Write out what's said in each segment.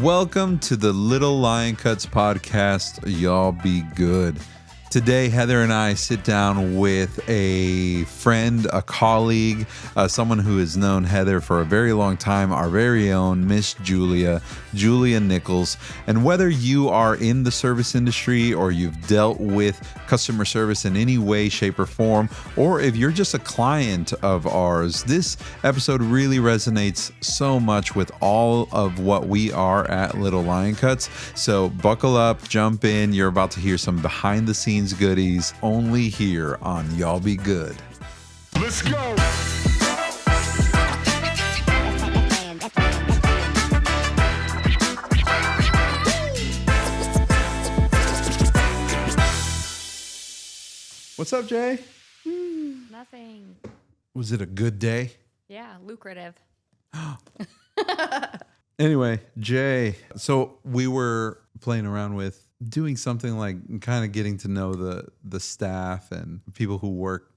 Welcome to the Little Lion Cuts podcast. Y'all be good. Today, Heather and I sit down with a friend, a colleague, someone who has known Heather for a very long time, our very own Miss Julia Nichols. And whether you are in the service industry or you've dealt with customer service in any way, shape, or form, or if you're just a client of ours, this episode really resonates so much with all of what we are at Little Lion Cuts. So buckle up, jump in. You're about to hear some behind the scenes goodies only here on Y'all Be Good. Let's go. What's up, Jay? Nothing. Was it a good day? Yeah, lucrative. Anyway, Jay, so we were playing around with doing something like kind of getting to know the staff and people who work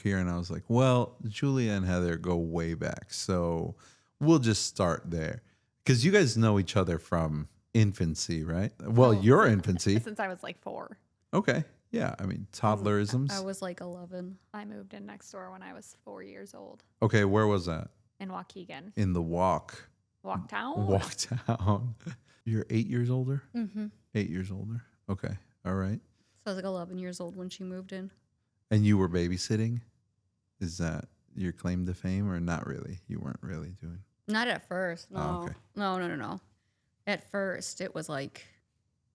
here. And I was like, well, Julia and Heather go way back. So we'll just start there. Because you guys know each other from infancy, right? Well, your infancy. Since I was like 4. Okay. Yeah. I mean, toddlerisms. I was like 11. I moved in next door when I was 4 years old Okay. Where was that? in Waukegan. In the walk. Walktown? You're 8 years older? Mm-hmm. 8 years older. Okay. All right. So I was like 11 years old when she moved in. And you were babysitting? Is that your claim to fame or not really? You weren't really doing. Not at first. No. Oh, okay. No. At first, it was like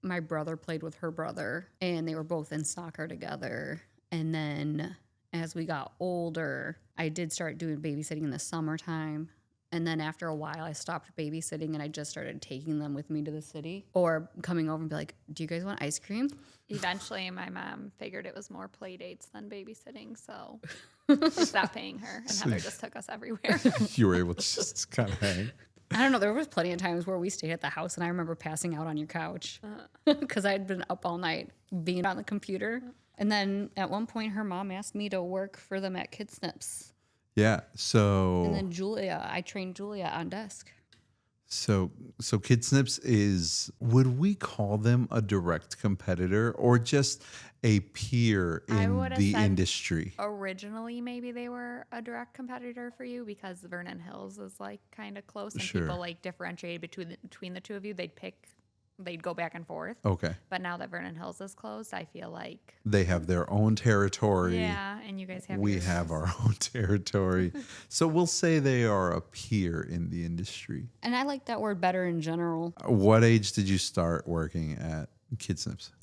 my brother played with her brother, and they were both in soccer together. And then as we got older, I did start doing babysitting in the summertime. And then after a while, I stopped babysitting, and I just started taking them with me to the city or coming over and be like, do you guys want ice cream? Eventually, my mom figured it was more play dates than babysitting, so she stopped paying her, and Heather just took us everywhere. You were able to just kind of hang. I don't know. There was plenty of times where we stayed at the house, and I remember passing out on your couch because I'd been up all night being on the computer. And then at one point, her mom asked me to work for them at Kid Snips. Yeah. So. And then I trained Julia on desk. So Kid Snips is, would we call them a direct competitor or just a peer in the industry? Originally, maybe they were a direct competitor for you because Vernon Hills is like kind of close, and Sure. people like differentiate between the two of you. They'd go back and forth. Okay. But now that Vernon Hills is closed, I feel like They have their own territory. yeah, and you guys have We yours. have our own territory. So we'll say they are a peer in the industry. And I like that word better in general. What age did you start working at Kid Snips?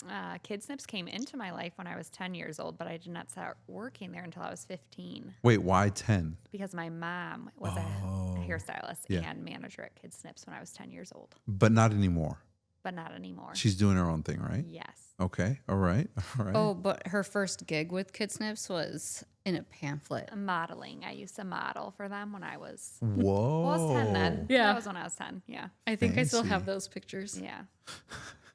Kid Snips came into my life when I was 10 years old, but I did not start working there until I was 15 Wait, why 10? because my mom was a hairstylist and manager at Kid Snips when I was 10 years old, But not anymore. but not anymore. She's doing her own thing, right? Yes. Okay. All right. Oh, but her first gig with Kid Snips was in a pamphlet. Modeling. I used to model for them when I was, Whoa. I was 10 then. Yeah. That was when I was 10. Yeah. I think I still Fancy. have those pictures. Yeah.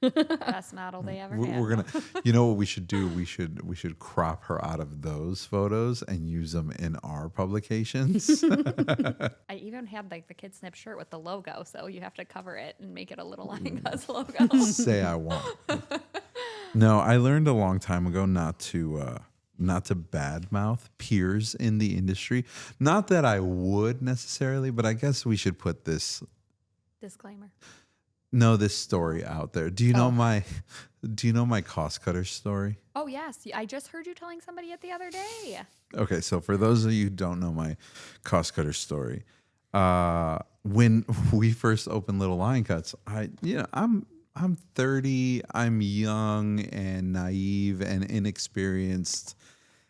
Best model they ever had. We're gonna, you know what we should do? We should crop her out of those photos and use them in our publications. I even had like the Kid Snip shirt with the logo, so you have to cover it and make it a Little Lion Cuts logo. Say I won't. No, I learned a long time ago not to badmouth peers in the industry. Not that I would necessarily, but I guess we should put this story out there. Do you know my cost cutter story? Oh, yes. I just heard you telling somebody it the other day. Okay, so for those of you who don't know my cost cutter story, when we first opened Little Lion Cuts, I'm 30, I'm young and naive and inexperienced.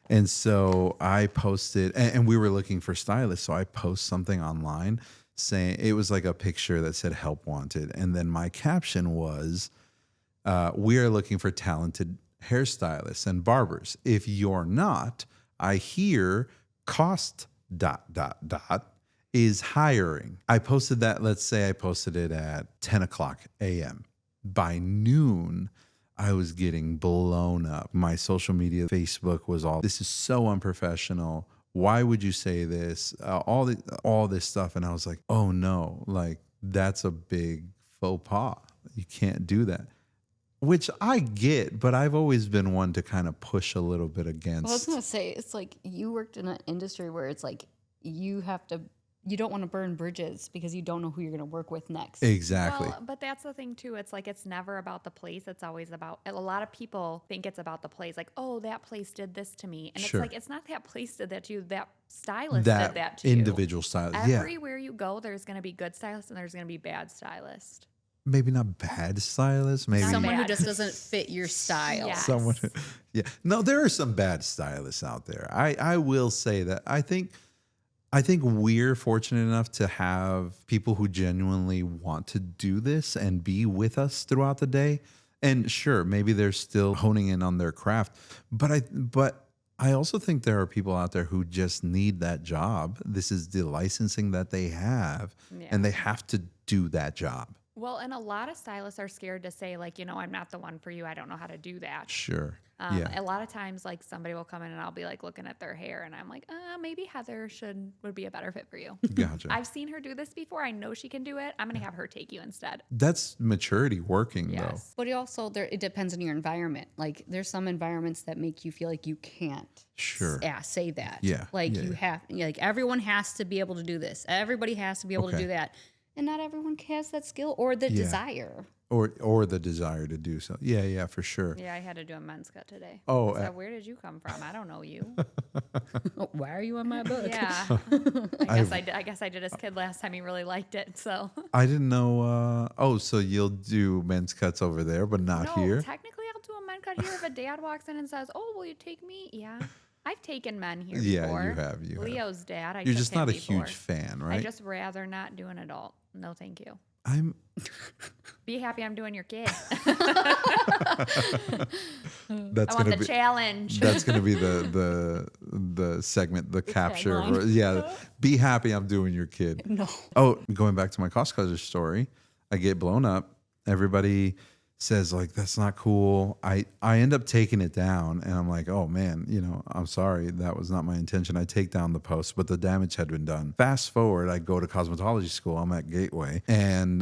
And so I posted, and we were looking for stylists, so I post something online saying, it was like a picture that said help wanted. And then my caption was, we are looking for talented hairstylists and barbers. If you're not, I hear cost ... is hiring. I posted that, let's say I posted it at 10 o'clock a.m. By noon, I was getting blown up. My social media, Facebook was all, this is so unprofessional. Why would you say this? All this stuff. And I was like, oh no, like that's a big faux pas. You can't do that. Which I get, but I've always been one to kind of push a little bit against. Well, I was gonna say, it's like you worked in an industry where it's like you don't want to burn bridges because you don't know who you're gonna work with next. Exactly. Well, but that's the thing too. It's like it's never about the place. It's always about. A lot of people think it's about the place. Like, oh, that place did this to me, and Sure. it's like it's not that place did that to you. That stylist That did that to you. individual stylist. Yeah. Everywhere you go, there's going to be good stylists and there's going to be bad stylists. Maybe not bad stylists. Maybe Someone who bad. just doesn't fit your style. Yeah. someone. Yeah. No, there are some bad stylists out there. I will say that. I think we're fortunate enough to have people who genuinely want to do this and be with us throughout the day. And sure, maybe they're still honing in on their craft, but I also think there are people out there who just need that job. This is the licensing that they have, and they have to do that job. Well, and a lot of stylists are scared to say, like, I'm not the one for you. I don't know how to do that. Sure. A lot of times, like, somebody will come in and I'll be like looking at their hair and I'm like, maybe Heather would be a better fit for you. Gotcha. I've seen her do this before. I know she can do it. I'm going to have her take you instead. That's maturity working, Yes. But it depends on your environment. Like there's some environments that make you feel like you can't. Sure. Say that. Yeah. Like Yeah, you have, like everyone has to be able to do this. Everybody has to be able to Okay. do that. And not everyone has that skill or the Yeah. desire. Or the desire to do so. Yeah, for sure. Yeah, I had to do a men's cut today. Oh, So where did you come from? I don't know you. Why are you on my book? Yeah. I guess I did his kid last time. He really liked it. So I didn't know. So you'll do men's cuts over there, but not no, here? technically I'll do a men cut here if a dad walks in and says, "Oh, will you take me?" Yeah. I've taken men here Yeah, before. you have. You have. Leo's dad. You're took just him not a before. huge fan, I right? just rather not do an adult. No, thank you. I'm. Be happy I'm doing your kid. That's I want gonna the be. challenge. That's gonna be the segment, the capture. tagline. Yeah, be happy I'm doing your kid. No. Oh, going back to my cost cutter story, I get blown up. Everybody says like that's not cool. I end up taking it down, and I'm like, oh man, I'm sorry, that was not my intention. I take down the post, but the damage had been done. Fast forward, I go to cosmetology school. I'm at Gateway, and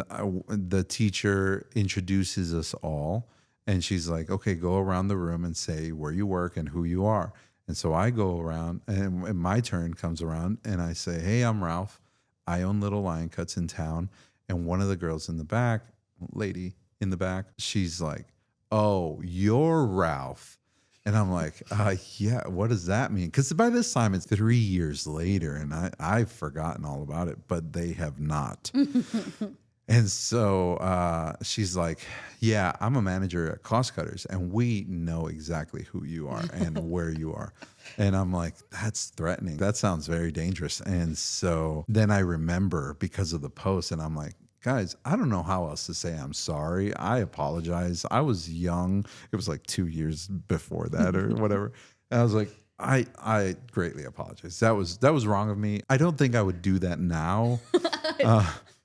the teacher introduces us all, and she's like, okay, go around the room and say where you work and who you are. And so I go around, and my turn comes around, and I say, hey, I'm Ralph. I own Little Lion Cuts in town. And one of the girls in the back, lady in the back, she's like, oh, you're Ralph. And I'm like, yeah, what does that mean? Because by this time it's 3 years later, and I've forgotten all about it, but they have not. And so she's like, yeah, I'm a manager at Cost Cutters, and we know exactly who you are and where you are. And I'm like, that's threatening. That sounds very dangerous. And so then I remember because of the post, and I'm like, guys, I don't know how else to say I'm sorry. I apologize. I was young. It was like 2 years before that or whatever. And I was like, I greatly apologize. That was wrong of me. I don't think I would do that now.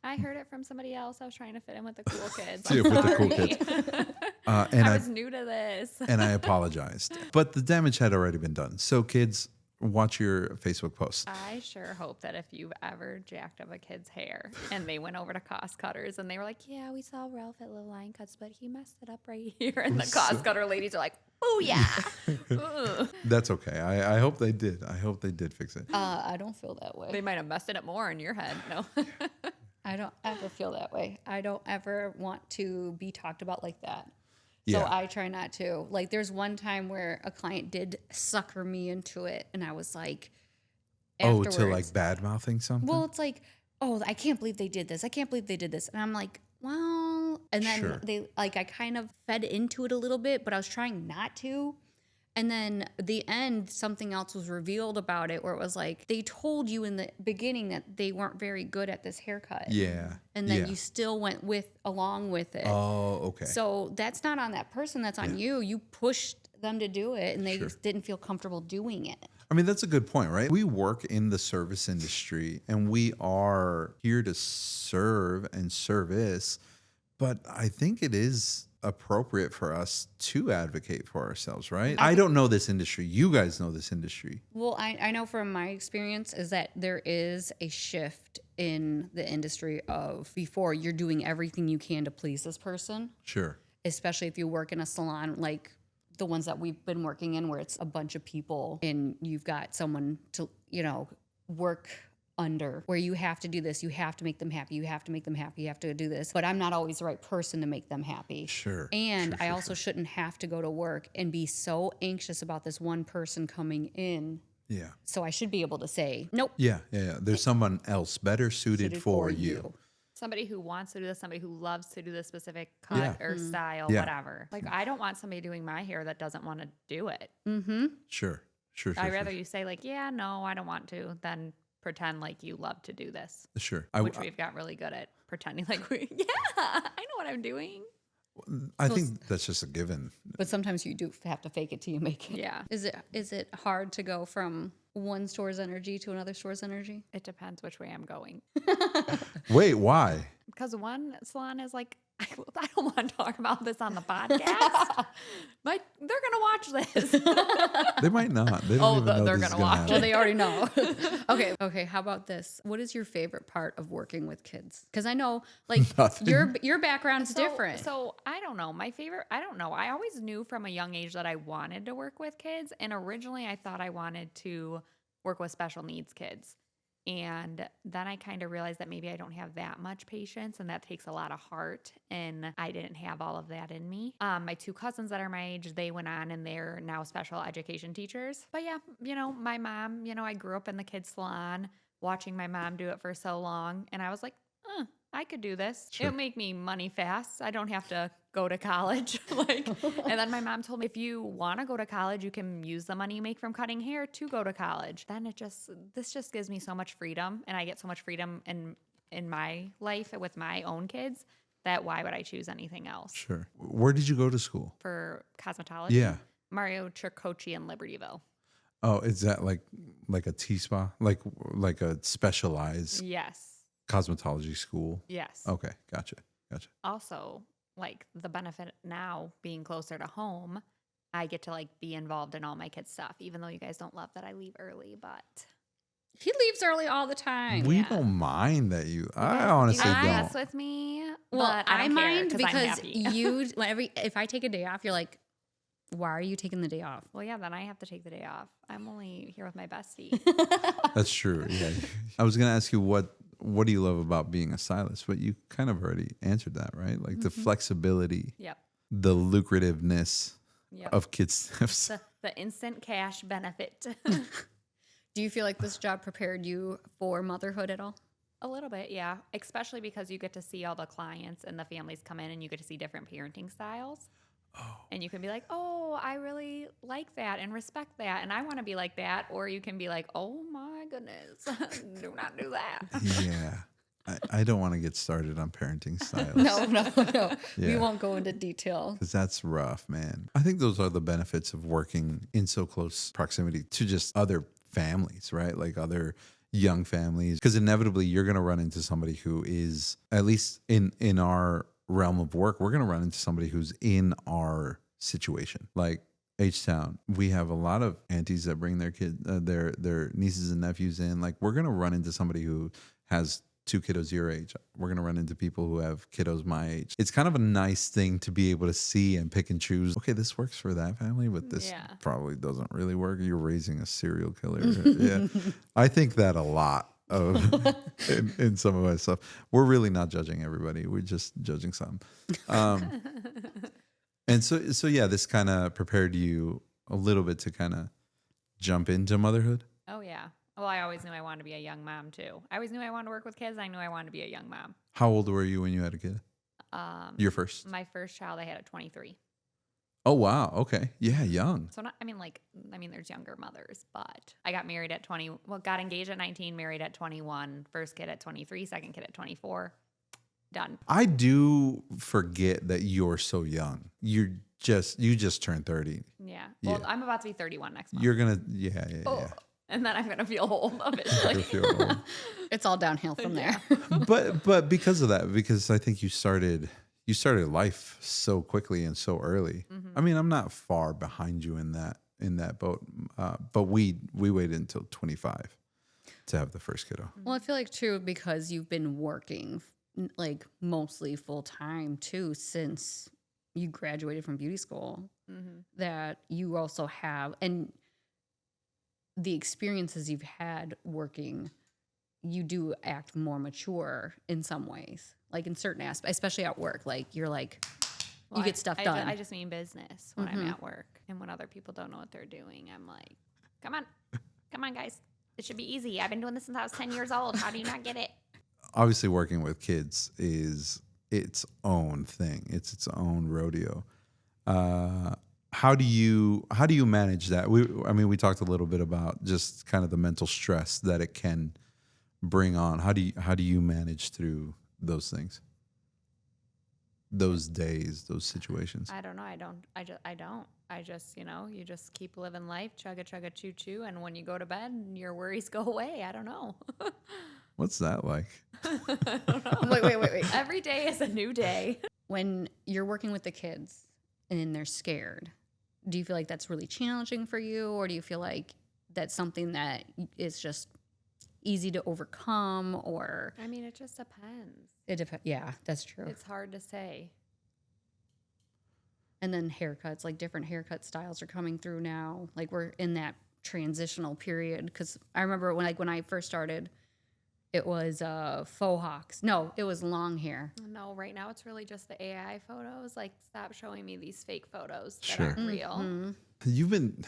I heard it from somebody else. I was trying to fit in with the cool kids. Yeah, I'm with the cool sorry. kids. And I was new to this. and I apologized. But the damage had already been done. So kids, watch your Facebook posts. I sure hope that if you've ever jacked up a kid's hair and they went over to Cost Cutters and they were like, yeah, we saw Ralph at Little Lion Cuts, but he messed it up right here. And the Cost Cutter ladies are like, oh, yeah. That's okay. I hope they did. I hope they did fix it. I don't feel that way. They might have messed it up more in your head. No. I don't ever feel that way. I don't ever want to be talked about like that. So Yeah. I try not to. Like there's one time where a client did sucker me into it, and I was like, afterwards, to like bad mouthing something? well, it's like, oh, I can't believe they did this. I can't believe they did this. And I'm like, well, and then Sure. I kind of fed into it a little bit, but I was trying not to. And then the end, something else was revealed about it where it was like, they told you in the beginning that they weren't very good at this haircut. Yeah. And then yeah. you still went along with it. Oh, okay. So that's not on that person, that's on you. You pushed them to do it and they Sure. just didn't feel comfortable doing it. I mean, that's a good point, right? We work in the service industry and we are here to serve and service But I think it is appropriate for us to advocate for ourselves, right? I don't know this industry. You guys know this industry. Well, I know from my experience is that there is a shift in the industry of before you're doing everything you can to please this person, Sure. especially if you work in a salon like the ones that we've been working in where it's a bunch of people and you've got someone to, work under where you have to do this, you have to make them happy, you have to make them happy, you have to do this. But I'm not always the right person to make them happy. Sure. And I also shouldn't have to go to work and be so anxious about this one person coming in. Yeah. So I should be able to say, nope. Yeah. There's someone else better suited for you. Somebody who wants to do this, somebody who loves to do this specific cut or style, whatever. Like, I don't want somebody doing my hair that doesn't want to do it. Mm-hmm. Sure. I'd rather you say, like, yeah, no, I don't want to, than pretend like you love to do this. Sure. Which we've got really good at pretending like I know what I'm doing. I think that's just a given. But sometimes you do have to fake it till you make it. Yeah. Is it hard to go from one store's energy to another store's energy? It depends which way I'm going. Wait, why? Because one salon is like, I don't want to talk about this on the podcast. But they're going to watch this. They might not. They don't even know they're this is gonna gonna watch. happen. Well, they already know. Okay. How about this? What is your favorite part of working with kids? Because I know, like, Nothing. your background's different. So I don't know. My favorite, I don't know. I always knew from a young age that I wanted to work with kids. And originally I thought I wanted to work with special needs kids. And then I kind of realized that maybe I don't have that much patience and that takes a lot of heart. And I didn't have all of that in me. My two cousins that are my age, they went on and they're now special education teachers. But yeah, my mom, I grew up in the kids salon watching my mom do it for so long. And I was like, I could do this. Sure. It'll make me money fast. I don't have to go to college. And then my mom told me, if you want to go to college, you can use the money you make from cutting hair to go to college. Then this just gives me so much freedom, and I get so much freedom in my life with my own kids that why would I choose anything else? Sure. Where did you go to school? For cosmetology? Yeah. Mario Tricoci in Libertyville. Oh, is that like a T-spa? Like a specialized Yes. cosmetology school? Yes. Okay, gotcha. Also, like, the benefit now being closer to home, I get to like be involved in all my kids' stuff, even though you guys don't love that I leave early, but he leaves early all the time. We don't mind that you. I honestly you don't. mess with me. Well, But I don't care mind 'cause I'm because happy. if I take a day off, you're like, why are you taking the day off? Well, yeah, then I have to take the day off. I'm only here with my bestie. That's true. Yeah. I was gonna ask you what do you love about being a stylist, but you kind of already answered that, right? Like the flexibility, Yep. the lucrativeness Yep. of kids' stuff. The instant cash benefit. Do you feel like this job prepared you for motherhood at all? A little bit, yeah. Especially because you get to see all the clients and the families come in and you get to see different parenting styles. Oh. And you can be like, oh, I really like that and respect that. And I want to be like that. Or you can be like, oh my goodness, do not do that. Yeah. I don't want to get started on parenting styles. No. We Yeah. won't go into detail. Because that's rough, man. I think those are the benefits of working in so close proximity to just other families, right? Like other young families. Because inevitably you're going to run into somebody who is, at least in our realm of work, we're going to run into somebody who's in our situation. Like H-Town, we have a lot of aunties that bring their kids, their nieces and nephews in. Like we're going to run into somebody who has 2 kiddos your age. We're going to run into people who have kiddos my age. It's kind of a nice thing to be able to see and pick and choose. Okay, this works for that family, but this probably doesn't really work. You're raising a serial killer. Yeah. I think that a lot in some of my stuff. We're really not judging everybody. We're just judging some. And so yeah, this kind of prepared you a little bit to kind of jump into motherhood. Oh, yeah. Well, I always knew I wanted to be a young mom, too. I always knew I wanted to work with kids. I knew I wanted to be a young mom. How old were you when you had a kid? Your first? My first child I had at 23. Oh, wow. Okay. Yeah, young. So, there's younger mothers, but I got married at 20. Well, got engaged at 19, married at 21, first kid at 23, second kid at 24. Done. I do forget that you're so young. You just turned 30. Yeah. Well, Yeah. I'm about to be 31 next month. You're going to, yeah. And then I'm going to feel old, officially. I feel old. It's all downhill from there. But because of that, because I think you started you started life so quickly and so early. I mean, I'm not far behind you in that boat, but we waited until 25 to have the first kiddo. Well, I feel like too, because you've been working like mostly full time too since you graduated from beauty school, that you also have, and the experiences you've had working, you do act more mature in some ways, like in certain aspects, especially at work. Like you're like, Well, you get stuff done. I just mean business when I'm at work, and when other people don't know what they're doing, I'm like, come on, guys, it should be easy. I've been doing this since I was 10 years old. How do you not get it? Obviously, working with kids is its own thing. It's its own rodeo. How do you manage that? We talked a little bit about just kind of the mental stress that it can bring on. How do you manage through those things, those days, those situations? I don't know. I don't. I just, you just keep living life, chugga, choo choo. And when you go to bed, your worries go away. I don't know. What's that like? Wait. Every day is a new day. When you're working with the kids and they're scared, do you feel like that's really challenging for you? Or do you feel like that's something that is just easy to overcome? Or I mean, it just depends. it depends. Yeah, that's true. It's hard to say. And then haircuts, like different haircut styles are coming through now. Like we're in that transitional period. Because I remember when I first started, it was faux hawks. No, it was long hair. No, right now it's really just the AI photos. Like, stop showing me these fake photos that Sure. aren't real. You've been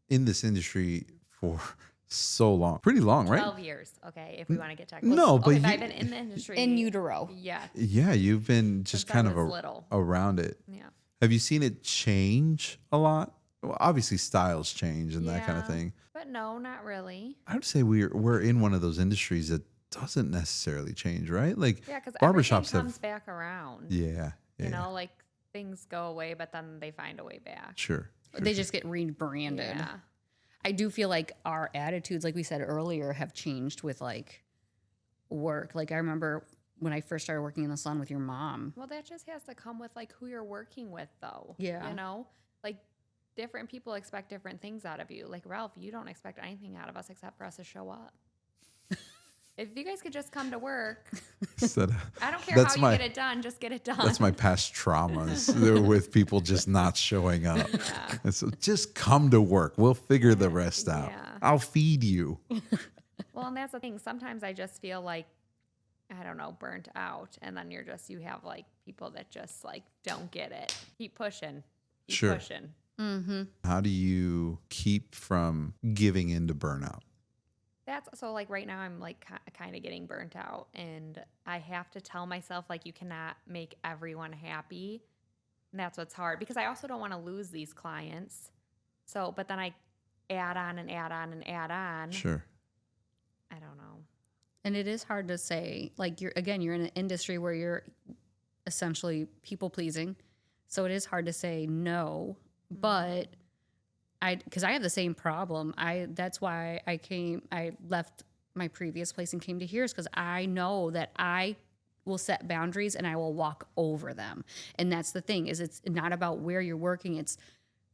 in this industry for so long, pretty long, right? 12 years, okay, if we want to get technical. No, but I've been in the industry. In utero. Yeah. Yeah, you've been just Since I kind of was little. around it. Yeah. Have you seen it change a lot? Well, obviously styles change and that kind of Yeah. thing. But no, not really. I would say we're in one of those industries that doesn't necessarily change, right? Like Yeah, because barbershops everything comes have, back around. yeah, You know, like things go away, but then they find a way back. sure. They just get rebranded. Yeah. I do feel like our attitudes, like we said earlier, have changed with like work. Like I remember when I first started working in the salon with your mom. Well, that just has to come with like who you're working with, though. Yeah. You know, like different people expect different things out of you. Like Ralph, you don't expect anything out of us except for us to show up. If you guys could just come to work, I don't care how you get it done, just get it done. That's my past traumas with people just not showing up. Yeah. And so just come to work. We'll figure the rest out. Yeah. I'll feed you. Well, and that's the thing. Sometimes I just feel like, I don't know, burnt out. And then you have like people that just like don't get it. Keep pushing. Keep Sure. pushing. Mm-hmm. How do you keep from giving into burnout? That's so like right now I'm like kind of getting burnt out, and I have to tell myself like you cannot make everyone happy. And that's what's hard, because I also don't want to lose these clients. So, but then I add on and add on and add on. Sure. I don't know. And it is hard to say, like you're in an industry where you're essentially people pleasing. So it is hard to say no, but because I have the same problem. That's why I left my previous place and came to here's, because I know that I will set boundaries and I will walk over them. And that's the thing, is it's not about where you're working. It's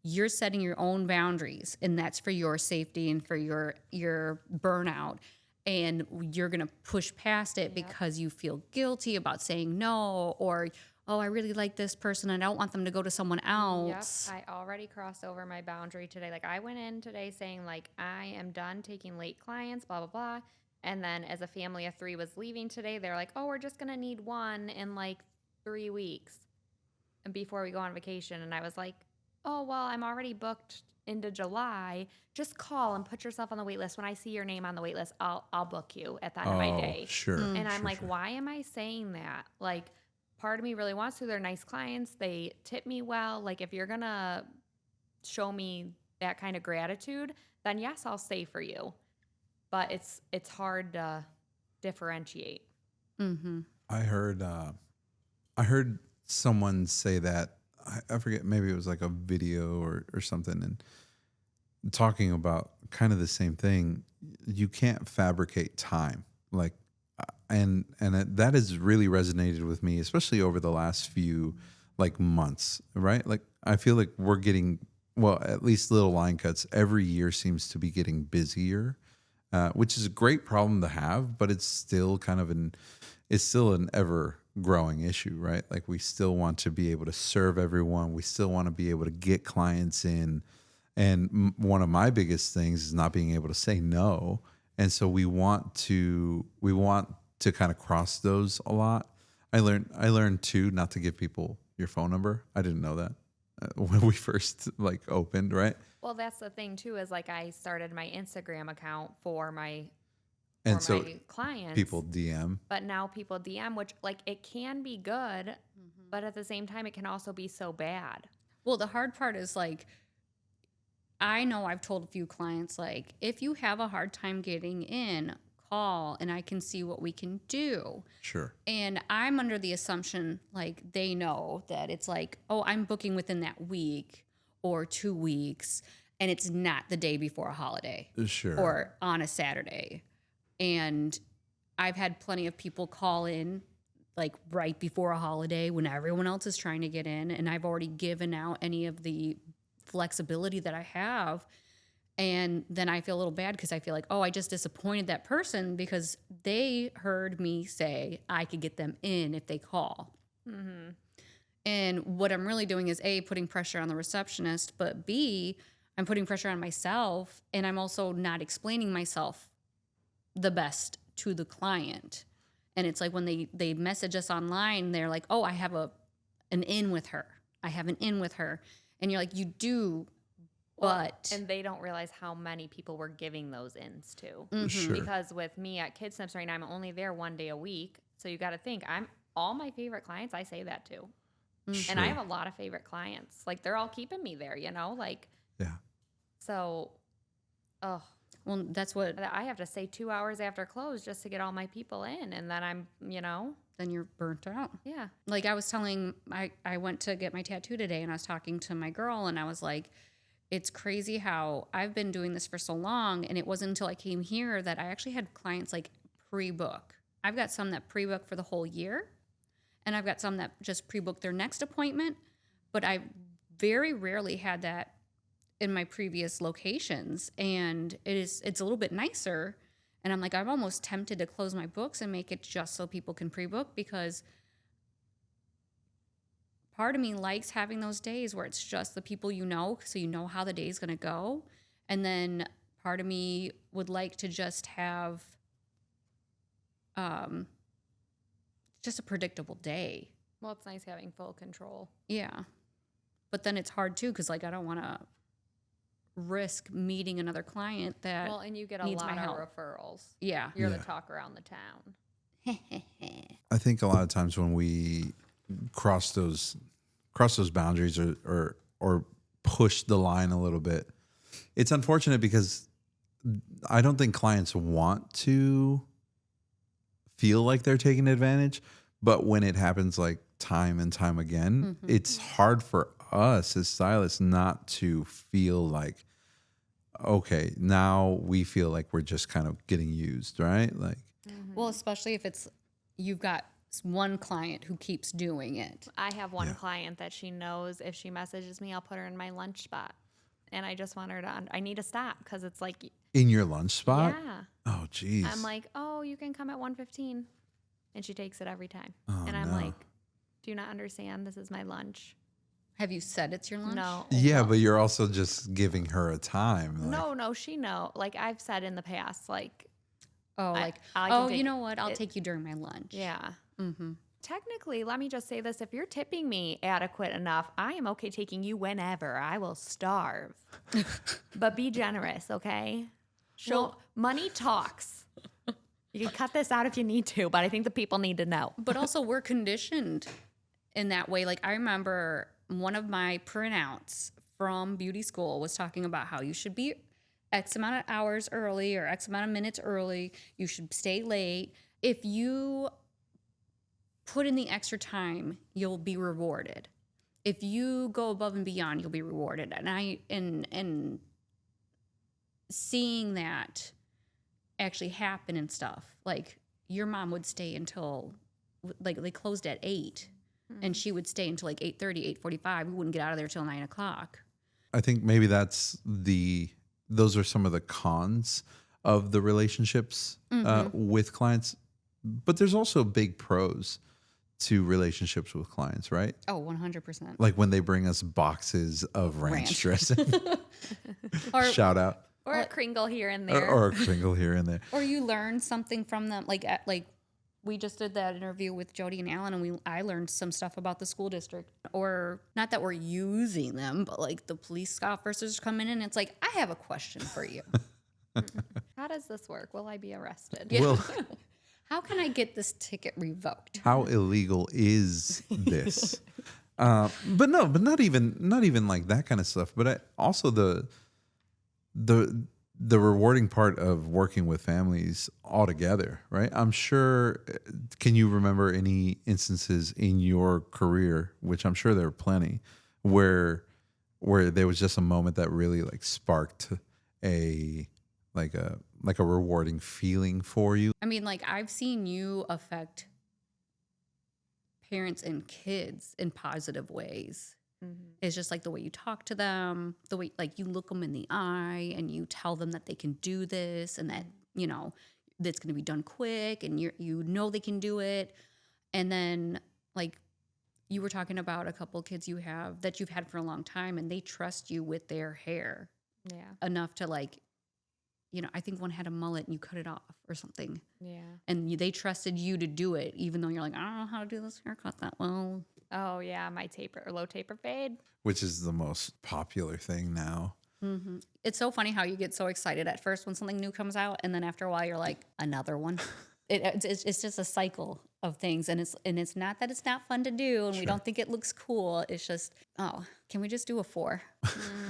you're setting your own boundaries, and that's for your safety and for your burnout. And you're going to push past it because you feel guilty about saying no, or, oh, I really like this person and I don't want them to go to someone else. Yep, I already crossed over my boundary today. Like I went in today saying like I am done taking late clients, blah, blah, blah. And then as a family of 3 was leaving today, they're like, oh, we're just going to need one in like 3 weeks and before we go on vacation. And I was like, oh, well, I'm already booked into July. Just call and put yourself on the wait list. When I see your name on the wait list, I'll book you at the end of my day. Sure. And I'm Sure, like, sure. why am I saying that? Like, part of me really wants to. They're nice clients. They tip me well. Like, if you're going to show me that kind of gratitude, then yes, I'll stay for you. But it's hard to differentiate. Mm-hmm. I heard someone say that, I forget, maybe it was like a video or something, and talking about kind of the same thing. You can't fabricate time. Like that has really resonated with me, especially over the last few like months, right? Like I feel like we're getting, well, at least Little Line Cuts every year seems to be getting busier, which is a great problem to have, but it's still it's still an ever growing issue, right? Like we still want to be able to serve everyone. We still want to be able to get clients in. And one of my biggest things is not being able to say no. And so we want to kind of cross those a lot. I learned too, not to give people your phone number. I didn't know that when we first like opened, right? Well, that's the thing too, is like I started my Instagram account for my And so my clients. people DM. But now people DM, which like it can be good, but at the same time it can also be so bad. Well, the hard part is like, I know I've told a few clients, like, if you have a hard time getting in, call and I can see what we can do. Sure. And I'm under the assumption, like, they know that it's like, oh, I'm booking within that week or 2 weeks, and it's not the day before a holiday. Sure. Or on a Saturday. And I've had plenty of people call in like right before a holiday when everyone else is trying to get in, and I've already given out any of the flexibility that I have. And then I feel a little bad because I feel like, oh, I just disappointed that person because they heard me say I could get them in if they call. Mm-hmm. And what I'm really doing is A, putting pressure on the receptionist, but B, I'm putting pressure on myself, and I'm also not explaining myself the best to the client. And it's like when they message us online, they're like, oh, I have an in with her. I have an in with her. And you're like, you do, but... And they don't realize how many people we're giving those ins to. Mm-hmm. Sure. Because with me at Kid Snips right now, I'm only there 1 day a week. So you got to think, all my favorite clients, I say that to. Sure. And I have a lot of favorite clients. Like, they're all keeping me there, you know? Like, Yeah. So, oh, Well, that's what... I have to say 2 hours after close just to get all my people in. And then I'm, Then you're burnt out. yeah. Like I was telling, I went to get my tattoo today, and I was talking to my girl, and I was like, it's crazy how I've been doing this for so long, and it wasn't until I came here that I actually had clients like pre-book. I've got some that pre-book for the whole year, and I've got some that just pre-book their next appointment, but I very rarely had that in my previous locations, and it's a little bit nicer. And I'm like, I'm almost tempted to close my books and make it just so people can pre-book, because part of me likes having those days where it's just the people you know, so you know how the day's going to go. And then part of me would like to just have just a predictable day. Well, it's nice having full control. Yeah. But then it's hard too, because like I don't want to risk meeting another client that Well, and you get a needs lot my of help. referrals. Yeah. You're Yeah. the talk around the town. I think a lot of times when we cross those boundaries or push the line a little bit, it's unfortunate because I don't think clients want to feel like they're taking advantage, but when it happens like time and time again, it's hard for us as stylists not to feel like, okay, now we feel like we're just kind of getting used, right? Like, Well, especially if you've got one client who keeps doing it. I have one Yeah. client that she knows if she messages me, I'll put her in my lunch spot. And I just want her to, I need to stop because it's like, in your lunch spot? yeah. Oh, geez. I'm like, oh, you can come at 1:15. And she takes it every time. Oh, and I'm no. like, do you not understand? This is my lunch. Have you said it's your lunch? No. Yeah, well, but you're also just giving her a time. Like, no, she know. Like I've said in the past, like, Oh, I- like, I can oh, take you know what? I'll it- take you during my lunch. yeah. Mm-hmm. Technically, let me just say this. If you're tipping me adequate enough, I am okay taking you whenever. I will starve. But be generous, okay? Money talks. You can cut this out if you need to, but I think the people need to know. But also, we're conditioned in that way. Like, I remember one of my printouts from beauty school was talking about how you should be X amount of hours early or X amount of minutes early. You should stay late. If you put in the extra time, you'll be rewarded. If you go above and beyond, you'll be rewarded. And seeing that actually happen and stuff, like, your mom would stay until, like, they closed at 8, and she would stay until like 8:30, 8:45. We wouldn't get out of there till 9 o'clock. I think maybe those are some of the cons of the relationships with clients, but there's also big pros to relationships with clients, right? Oh, 100%. Like when they bring us boxes of ranch dressing. Or, Shout out. Or a Kringle here and there. Or a Kringle here and there. or you learn something from them. Like we just did that interview with Jody and Alan, and I learned some stuff about the school district. Or not that we're using them, but like the police officers come in and it's like, I have a question for you. How does this work? Will I be arrested? Well, How can I get this ticket revoked? how illegal is this? But not even like that kind of stuff. But also the rewarding part of working with families altogether, right? I'm sure. Can you remember any instances in your career, which I'm sure there are plenty, where there was just a moment that really like sparked a rewarding feeling for you? I mean, like, I've seen you affect parents and kids in positive ways. It's just like the way you talk to them, the way like you look them in the eye and you tell them that they can do this and that, you know, that's going to be done quick and you know they can do it. And then like you were talking about a couple kids you have that you've had for a long time and they trust you with their hair enough to like, you know, I think one had a mullet and you cut it off or something. Yeah. And they trusted you to do it, even though you're like, I don't know how to do this haircut that well. Oh, yeah. My low taper fade. Which is the most popular thing now. Mm-hmm. It's so funny how you get so excited at first when something new comes out. And then after a while, you're like, another one. It's just a cycle of things. And it's not that it's not fun to do and we don't think it looks cool. It's just, oh, can we just do a 4?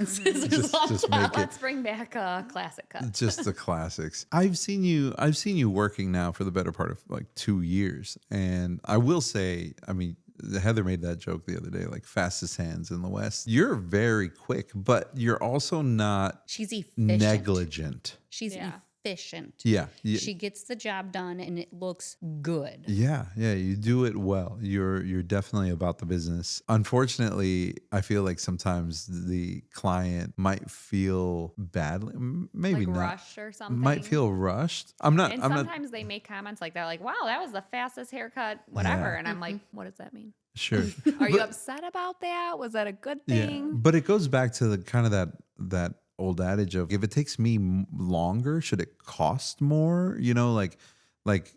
Just make it. Let's bring back a classic cut. Just the classics. I've seen you working now for the better part of like 2 years. And I will say, I mean, Heather made that joke the other day, like fastest hands in the West. You're very quick, but you're also not She's efficient. negligent. She's efficient. Yeah. She gets the job done and it looks good. Yeah, you do it well. You're definitely about the business. Unfortunately, I feel like sometimes the client might feel badly, maybe like not rushed or something. Might feel rushed. Sometimes they make comments like that, like, "Wow, that was the fastest haircut, whatever." And I'm like, "What does that mean? Sure. Are you upset about that? Was that a good thing?" Yeah, but it goes back to the kind of that old adage of if it takes me longer, should it cost more? You know, like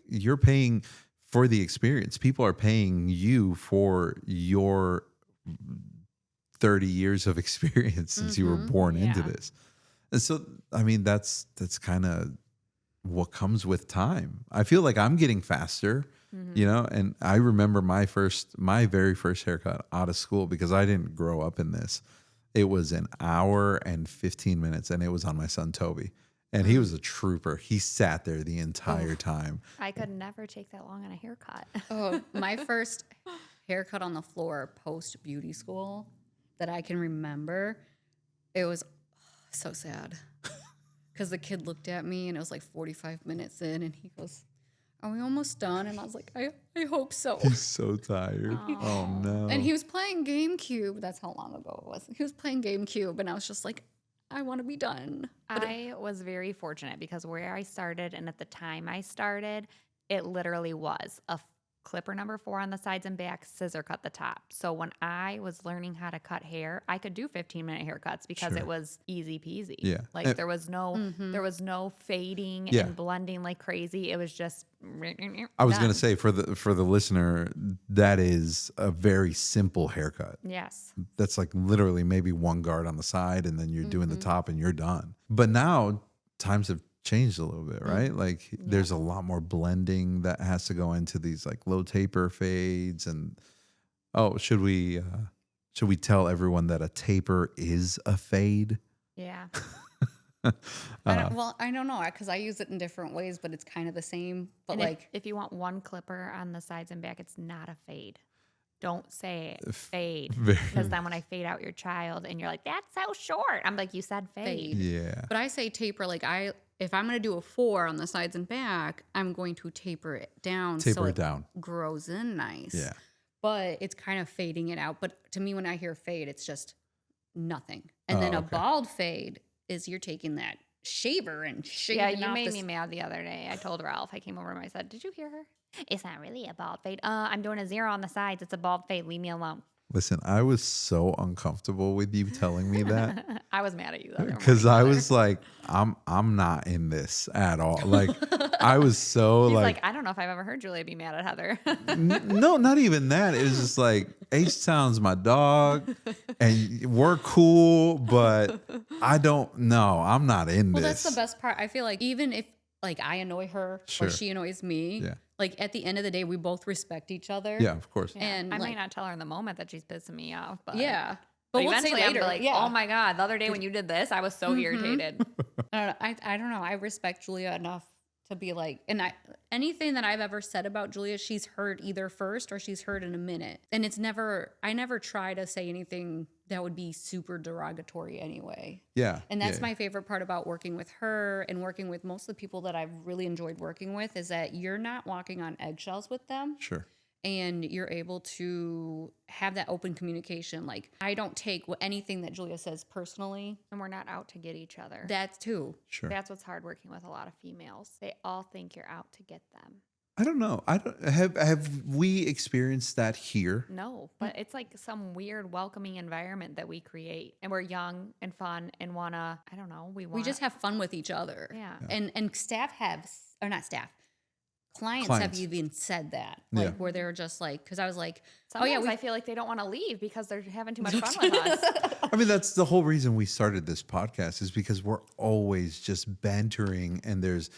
you're paying for the experience. People are paying you for your 30 years of experience since you were born into this. And so, I mean, that's kind of what comes with time. I feel like I'm getting faster, you know, and I remember my very first haircut out of school because I didn't grow up in this. It was an hour and 15 minutes, and it was on my son, Toby. And he was a trooper. He sat there the entire time. I could never take that long on a haircut. Oh, my first haircut on the floor post beauty school that I can remember, it was so sad. Because the kid looked at me, and it was like 45 minutes in, and he goes, "Are we almost done?" And I was like, I hope so. He's so tired. Oh, no. And he was playing GameCube. That's how long ago it was. He was playing GameCube, and I was just like, I want to be done. But I was very fortunate because where I started and at the time I started, it literally was a clipper number 4 on the sides and back, scissor cut the top. So when I was learning how to cut hair, I could do 15-minute haircuts because it was easy peasy. Yeah. Like there was no fading and blending like crazy. It was just I was going to say for the listener, that is a very simple haircut. Yes. That's like literally maybe one guard on the side and then you're doing the top and you're done. But now times have changed a little bit, right? Like there's a lot more blending that has to go into these like low taper fades. And should we tell everyone that a taper is a fade? Yeah. I don't know because I use it in different ways, but it's kind of the same. But like, if you want one clipper on the sides and back, it's not a fade. Don't say fade because then when I fade out your child and you're like, "That's so short," I'm like, "You said fade." Yeah. But I say taper. Like I if I'm going to do a 4 on the sides and back, I'm going to taper it down. Taper it down. Grows in nice. Yeah. But it's kind of fading it out. But to me, when I hear fade, it's just nothing. And then a bald fade is you're taking that shaver and shaving Yeah, you off made me mad the other day. I told Ralph, I came over and I said, did you hear her? It's not really a bald fade. I'm doing a 0 on the sides. It's a bald fade. Leave me alone. Listen, I was so uncomfortable with you telling me that I was mad at you the other because morning. I was like, I'm not in this at all. Like, I was so He's like, like, I don't know if I've ever heard Julia be mad at Heather. no, not even that. It was just like H-Town's my dog, and we're cool, but I don't know. I'm not in Well, this. that's the best part. I feel like even if like I annoy her Sure. or she annoys me, Yeah. like at the end of the day, we both respect each other. Yeah, of course. Yeah, And I like, might not tell her in the moment that she's pissing me off, but yeah. But But we'll say eventually I'm later, like, yeah. oh my God, the other day when you did this, I was so irritated. I don't know. I respect Julia enough to be like, and anything that I've ever said about Julia, she's heard either first or she's heard in a minute. And I never try to say anything that would be super derogatory anyway. Yeah. And that's yeah. my favorite part about working with her and working with most of the people that I've really enjoyed working with is that you're not walking on eggshells with them. Sure. And you're able to have that open communication. Like, I don't take anything that Julia says personally. And we're not out to get each other. That's too. Sure. That's what's hard working with a lot of females. They all think you're out to get them. I don't know. I don't have we experienced that here? No, but it's like some weird welcoming environment that we create. And we're young and fun and wanna, I don't know, we We just have fun with each other. Yeah. And staff have, or not staff, clients have even said that. Like, Yeah. where they're just like, because I was like, Sometimes I feel like they don't want to leave because they're having too much fun with us. I mean, that's the whole reason we started this podcast is because we're always just bantering and there's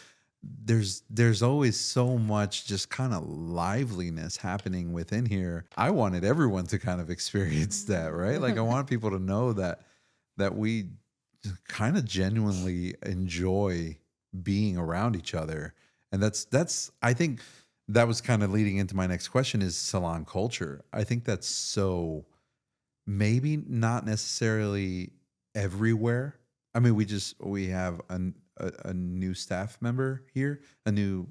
always so much just kind of liveliness happening within here. I wanted everyone to kind of experience that, right? Like I want people to know that we kind of genuinely enjoy being around each other. And that's I think that was kind of leading into my next question is salon culture. I think that's so maybe not necessarily everywhere. I mean, we have a new staff member here, a new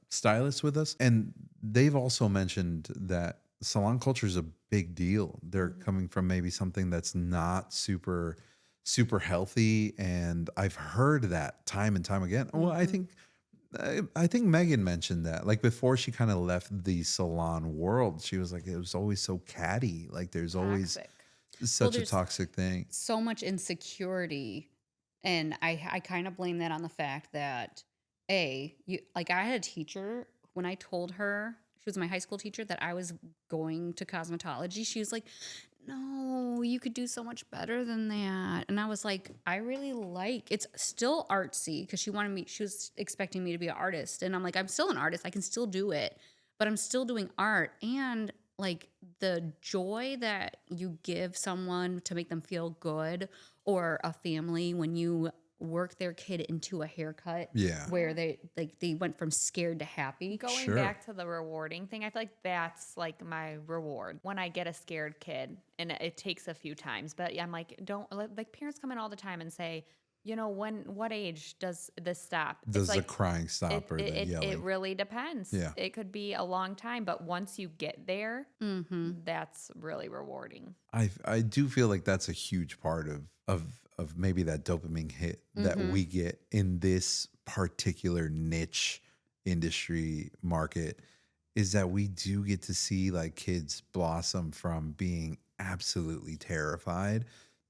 stylist with us, and they've also mentioned that salon culture is a big deal. They're coming from maybe something that's not super healthy, and I've heard that time and time again. Well, I think Megan mentioned that, like before she kind of left the salon world, she was like, it was always so catty. Like there's always Toxic. such a there's toxic thing. so much insecurity. And I kind of blame that on the fact that I had a teacher when I told her, she was my high school teacher, that I was going to cosmetology. She was like, no, you could do so much better than that. And I was like, I really it's still artsy because she was expecting me to be an artist. And I'm like, I'm still an artist. I can still do it, but I'm still doing art. And like the joy that you give someone to make them feel good, or a family when you work their kid into a haircut, where they went from scared to happy. Going back to the rewarding thing, I feel like that's like my reward when I get a scared kid, and it takes a few times. But I'm like, like parents come in all the time and say, you know, what age does this stop? Does like, the crying stop or the yelling? It really depends. Yeah. It could be a long time, but once you get there, that's really rewarding. I do feel like that's a huge part of maybe that dopamine hit that we get in this particular niche industry market, is that we do get to see like kids blossom from being absolutely terrified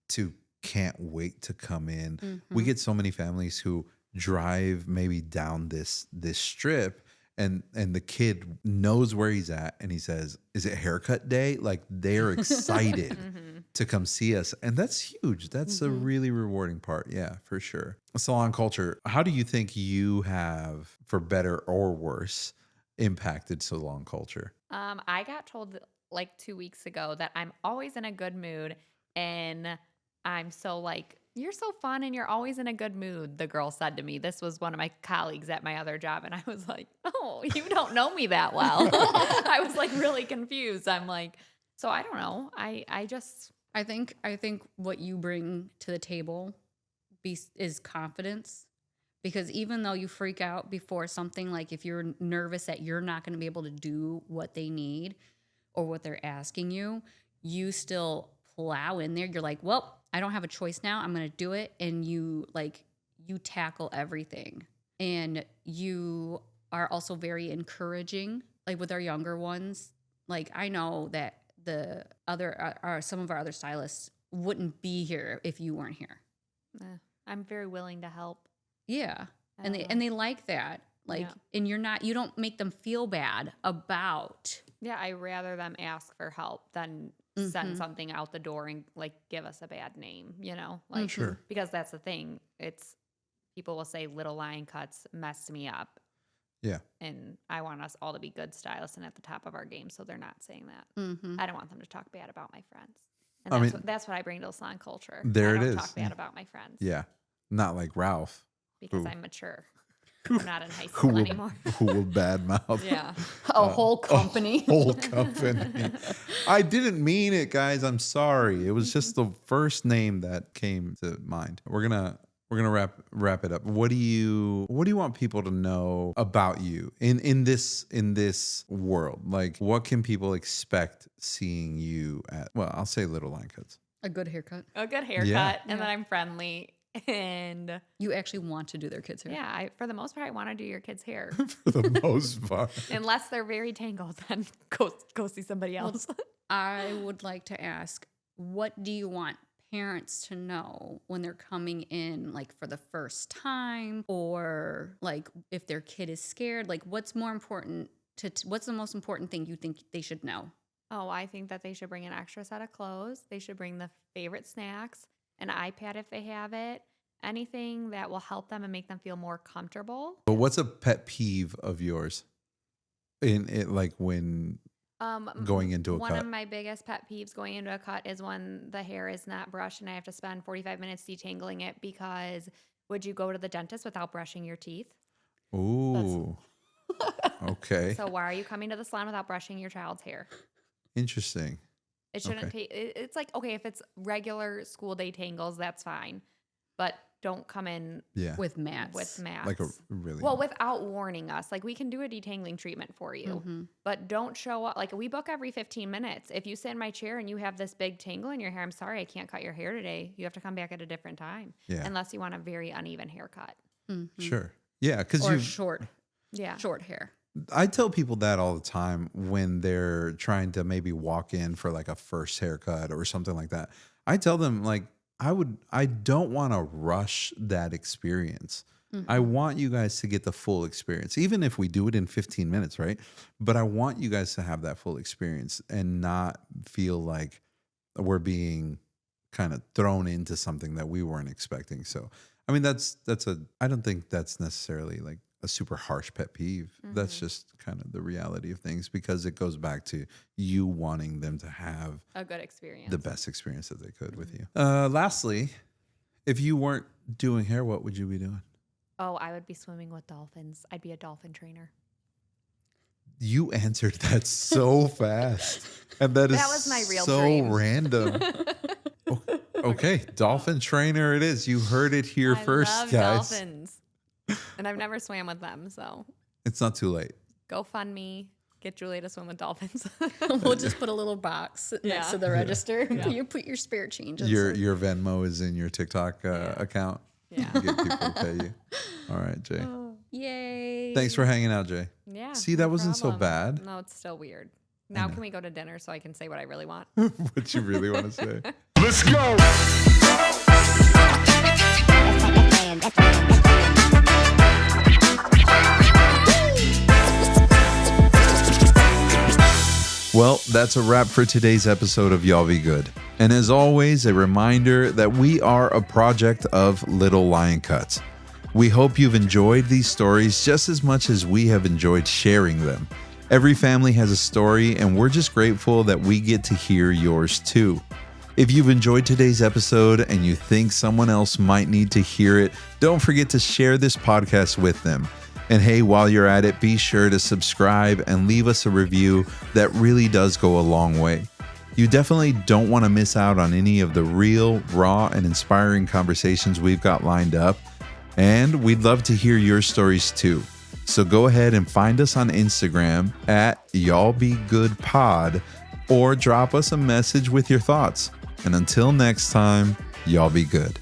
to can't wait to come in. We get so many families who drive maybe down this strip, and the kid knows where he's at, and he says, is it haircut day? Like they're excited to come see us. And that's huge. That's a really rewarding part. Yeah, for sure. Salon culture. How do you think you have, for better or worse, impacted salon culture? I got told like 2 weeks ago that I'm always in a good mood, and I'm so like, you're so fun and you're always in a good mood, the girl said to me. This was one of my colleagues at my other job. And I was like, oh, you don't know me that well. I was like really confused. I'm like, so I don't know. I think what you bring to the table is confidence, Because even though you freak out before something, like if you're nervous that you're not going to be able to do what they need or what they're asking you, you still plow in there. You're like, well, I don't have a choice now. I'm going to do it. And you tackle everything. And you are also very encouraging, like with our younger ones. Like I know that some of our other stylists wouldn't be here if you weren't here. I'm very willing to help. Yeah. And they like that. Like, and you don't make them feel bad about. Yeah. I rather them ask for help than send something out the door and like give us a bad name, like, Sure. Because that's the thing. People will say little line cuts messed me up. Yeah. And I want us all to be good stylists and at the top of our game. So they're not saying that. Mm-hmm. I don't want them to talk bad about my friends. And that's what I bring to the salon culture. I don't talk bad about my friends. Yeah. Not like Ralph. Because I'm mature. I'm not in high school anymore. Who will badmouth. Yeah. A whole company. Whole company. I didn't mean it, guys. I'm sorry. It was just the first name that came to mind. We're gonna wrap it up. What do you want people to know about you in this world? Like, what can people expect seeing you at? Well, I'll say little line cuts. A good haircut. A good haircut, and then I'm friendly, and you actually want to do their kids' hair. Yeah, for the most part, I want to do your kids' hair. For the most part, unless they're very tangled, then go see somebody else. I would like to ask, what do you want parents to know when they're coming in, like for the first time, or like if their kid is scared? Like, what's the most important thing you think they should know? Oh, I think that they should bring an extra set of clothes. They should bring the favorite snacks, an iPad if they have it, anything that will help them and make them feel more comfortable. But what's a pet peeve of yours in it, like when going into a cut? One of my biggest pet peeves going into a cut is when the hair is not brushed and I have to spend 45 minutes detangling it, because would you go to the dentist without brushing your teeth? Ooh. Okay. So why are you coming to the salon without brushing your child's hair? Interesting. It shouldn't take, it's like, okay, if it's regular school day tangles, that's fine. But don't come in with mats. Like a really... Well, without warning us. Like, we can do a detangling treatment for you, but don't show up. Like, we book every 15 minutes. If you sit in my chair and you have this big tangle in your hair, I'm sorry, I can't cut your hair today. You have to come back at a different time. Yeah. Unless you want a very uneven haircut. Mm-hmm. Sure. Yeah. Because you short hair. I tell people that all the time when they're trying to maybe walk in for like a first haircut or something like that. I tell them, like, I don't want to rush that experience. Mm-hmm. I want you guys to get the full experience, even if we do it in 15 minutes, right? But I want you guys to have that full experience and not feel like we're being kind of thrown into something that we weren't expecting. So, I mean, I don't think that's necessarily like a super harsh pet peeve. Mm-hmm. That's just kind of the reality of things, because it goes back to you wanting them to have a good experience, the best experience that they could with you. Lastly, if you weren't doing hair, what would you be doing? Oh, I would be swimming with dolphins. I'd be a dolphin trainer. You answered that so fast. And that was my real dream. Random. Okay, dolphin trainer it is. You heard it here first, love guys. Dolphins. And I've never swam with them, so it's not too late. Go fund me. Get Julia to swim with dolphins. We'll just put a little box next to the register. Yeah. You put your spare change. Your Venmo is in your TikTok account. Yeah. You get people to pay you. All right, Jay. Yay. Thanks for hanging out, Jay. Yeah. See, that wasn't so bad. No, it's still weird. Now can we go to dinner so I can say what I really want? What you really want to say. Let's go. Well, that's a wrap for today's episode of Y'all Be Good. And as always, a reminder that we are a project of Little Lion Cuts. We hope you've enjoyed these stories just as much as we have enjoyed sharing them. Every family has a story, and we're just grateful that we get to hear yours too. If you've enjoyed today's episode and you think someone else might need to hear it, don't forget to share this podcast with them. And hey, while you're at it, be sure to subscribe and leave us a review. That really does go a long way. You definitely don't want to miss out on any of the real, raw, and inspiring conversations we've got lined up. And we'd love to hear your stories too. So go ahead and find us on Instagram at Y'all Be Good Pod, or drop us a message with your thoughts. And until next time, y'all be good.